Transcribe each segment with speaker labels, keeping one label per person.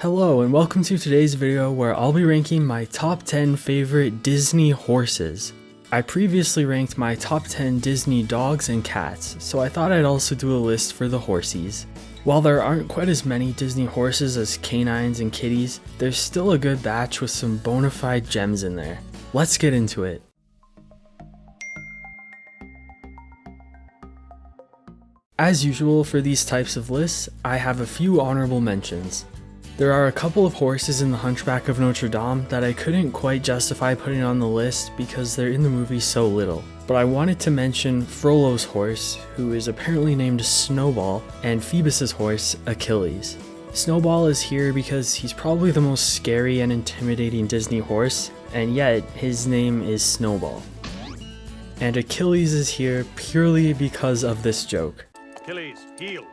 Speaker 1: Hello and welcome to today's video where I'll be ranking my top 10 favorite Disney horses. I previously ranked my top 10 Disney dogs and cats, so I thought I'd also do a list for the horsies. While there aren't quite as many Disney horses as canines and kitties, there's still a good batch with some bona fide gems in there. Let's get into it. As usual for these types of lists, I have a few honorable mentions. There are a couple of horses in The Hunchback of Notre Dame that I couldn't quite justify putting on the list because they're in the movie so little. But I wanted to mention Frollo's horse, who is apparently named Snowball, and Phoebus's horse, Achilles. Snowball is here because he's probably the most scary and intimidating Disney horse, and yet his name is Snowball. And Achilles is here purely because of this joke.
Speaker 2: Achilles, heel.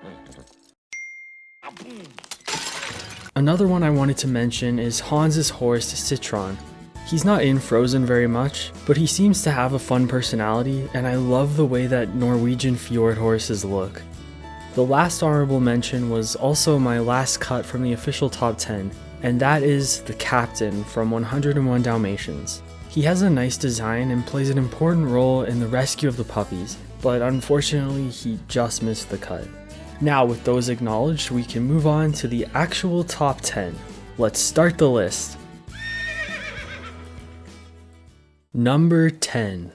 Speaker 1: Another one I wanted to mention is Hans's horse, Citron. He's not in Frozen very much, but he seems to have a fun personality, and I love the way that Norwegian fjord horses look. The last honorable mention was also my last cut from the official top 10, and that is the Captain from 101 Dalmatians. He has a nice design and plays an important role in the rescue of the puppies, but unfortunately he just missed the cut. Now with those acknowledged, we can move on to the actual top 10. Let's start the list. Number 10.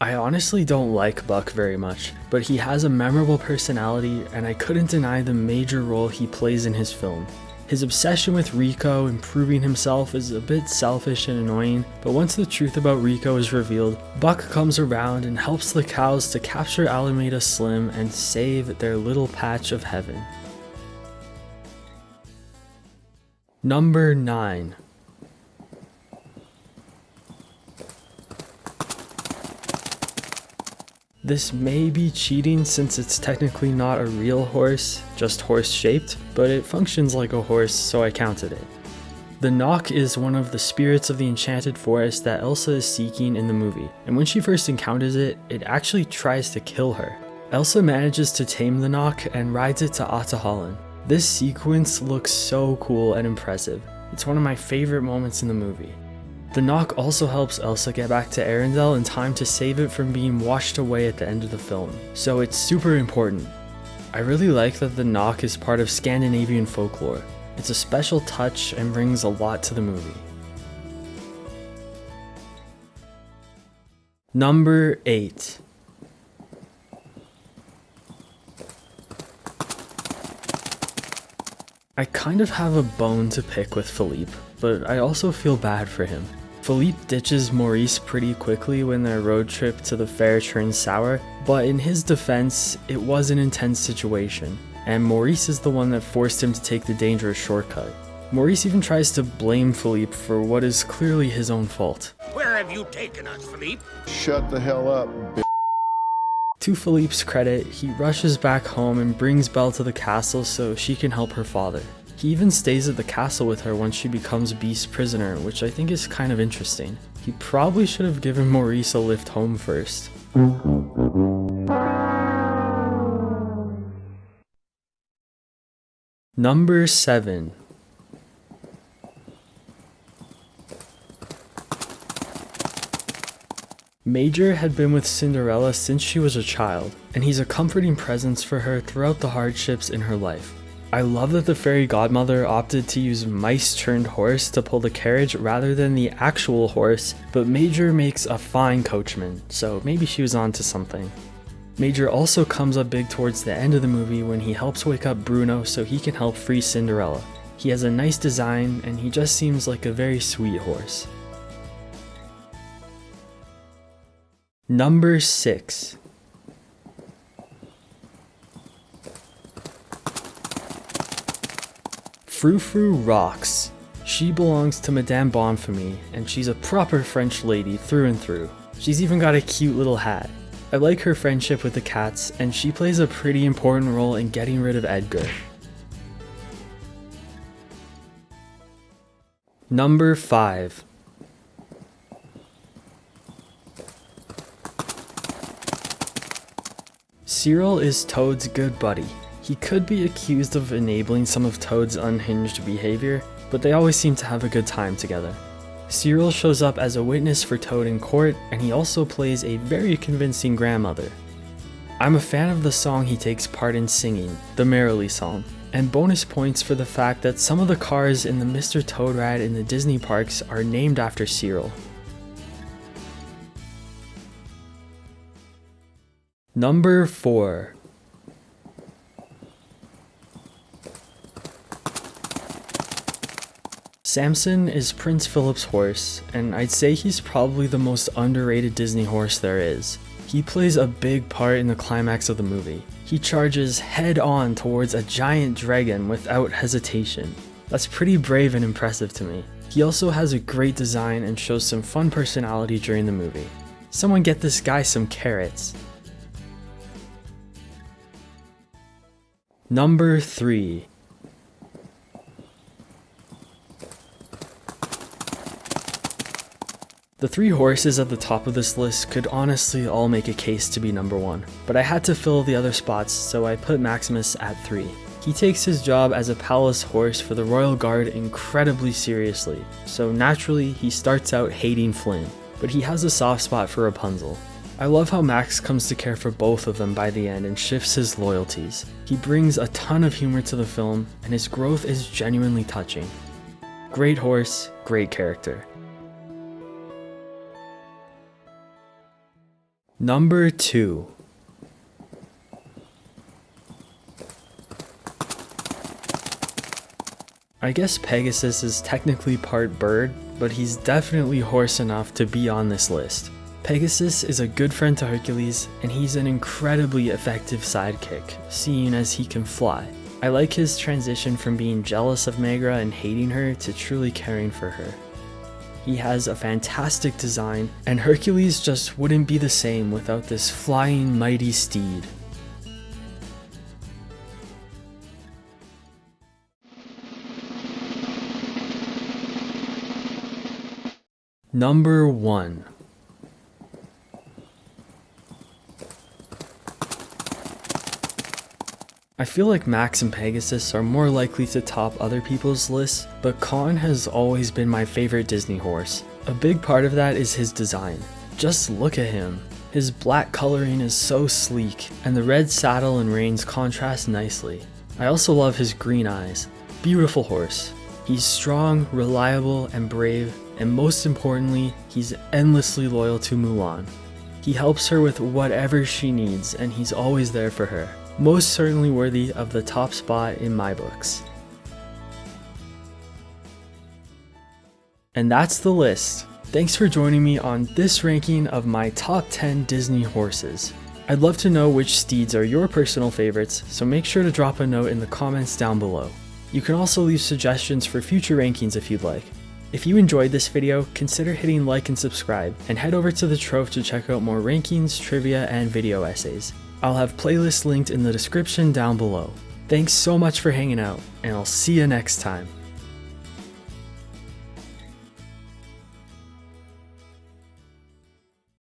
Speaker 1: I honestly don't like Buck very much, but he has a memorable personality and I couldn't deny the major role he plays in his film. His obsession with Rico and proving himself is a bit selfish and annoying, but once the truth about Rico is revealed, Buck comes around and helps the cows to capture Alameda Slim and save their little patch of heaven. Number 9. This may be cheating since it's technically not a real horse, just horse-shaped, but it functions like a horse, so I counted it. The Knock is one of the spirits of the enchanted forest that Elsa is seeking in the movie, and when she first encounters it, it actually tries to kill her. Elsa manages to tame the Knock and rides it to Ahtohallan. This sequence looks so cool and impressive. It's one of my favorite moments in the movie. The Knock also helps Elsa get back to Arendelle in time to save it from being washed away at the end of the film, so it's super important. I really like that the Knock is part of Scandinavian folklore. It's a special touch and brings a lot to the movie. Number 8. I kind of have a bone to pick with Philippe, but I also feel bad for him. Philippe ditches Maurice pretty quickly when their road trip to the fair turns sour, but in his defense, it was an intense situation, and Maurice is the one that forced him to take the dangerous shortcut. Maurice even tries to blame Philippe for what is clearly his own fault.
Speaker 2: Where have you taken us, Philippe?
Speaker 3: Shut the hell up, bitch.
Speaker 1: To Philippe's credit, he rushes back home and brings Belle to the castle so she can help her father. He even stays at the castle with her once she becomes Beast's prisoner, which I think is kind of interesting. He probably should have given Maurice a lift home first. Number 7. Major had been with Cinderella since she was a child, and he's a comforting presence for her throughout the hardships in her life. I love that the fairy godmother opted to use mice-turned horse to pull the carriage rather than the actual horse, but Major makes a fine coachman, so maybe she was onto something. Major also comes up big towards the end of the movie when he helps wake up Bruno so he can help free Cinderella. He has a nice design and he just seems like a very sweet horse. Number 6. Frou Frou rocks. She belongs to Madame Bonfamie, and she's a proper French lady through and through. She's even got a cute little hat. I like her friendship with the cats, and she plays a pretty important role in getting rid of Edgar. Number 5. Cyril is Toad's good buddy. He could be accused of enabling some of Toad's unhinged behavior, but they always seem to have a good time together. Cyril shows up as a witness for Toad in court, and he also plays a very convincing grandmother. I'm a fan of the song he takes part in singing, the Merrily song, and bonus points for the fact that some of the cars in the Mr. Toad ride in the Disney parks are named after Cyril. Number 4. Samson is Prince Philip's horse, and I'd say he's probably the most underrated Disney horse there is. He plays a big part in the climax of the movie. He charges head on towards a giant dragon without hesitation. That's pretty brave and impressive to me. He also has a great design and shows some fun personality during the movie. Someone get this guy some carrots. Number 3. The 3 horses at the top of this list could honestly all make a case to be number 1, but I had to fill the other spots, so I put Maximus at 3. He takes his job as a palace horse for the royal guard incredibly seriously, so naturally he starts out hating Flynn, but he has a soft spot for Rapunzel. I love how Max comes to care for both of them by the end and shifts his loyalties. He brings a ton of humor to the film, and his growth is genuinely touching. Great horse, great character. Number 2. I guess Pegasus is technically part bird, but he's definitely horse enough to be on this list. Pegasus is a good friend to Hercules, and he's an incredibly effective sidekick, seeing as he can fly. I like his transition from being jealous of Megra and hating her to truly caring for her. He has a fantastic design, and Hercules just wouldn't be the same without this flying mighty steed. Number 1. I feel like Max and Pegasus are more likely to top other people's lists, but Khan has always been my favorite Disney horse. A big part of that is his design. Just look at him. His black coloring is so sleek, and the red saddle and reins contrast nicely. I also love his green eyes. Beautiful horse. He's strong, reliable, and brave, and most importantly, he's endlessly loyal to Mulan. He helps her with whatever she needs, and he's always there for her. Most certainly worthy of the top spot in my books. And that's the list. Thanks for joining me on this ranking of my top 10 Disney horses. I'd love to know which steeds are your personal favorites, so make sure to drop a note in the comments down below. You can also leave suggestions for future rankings if you'd like. If you enjoyed this video, consider hitting like and subscribe, and head over to the Trove to check out more rankings, trivia, and video essays. I'll have playlists linked in the description down below. Thanks so much for hanging out, and I'll see you next time.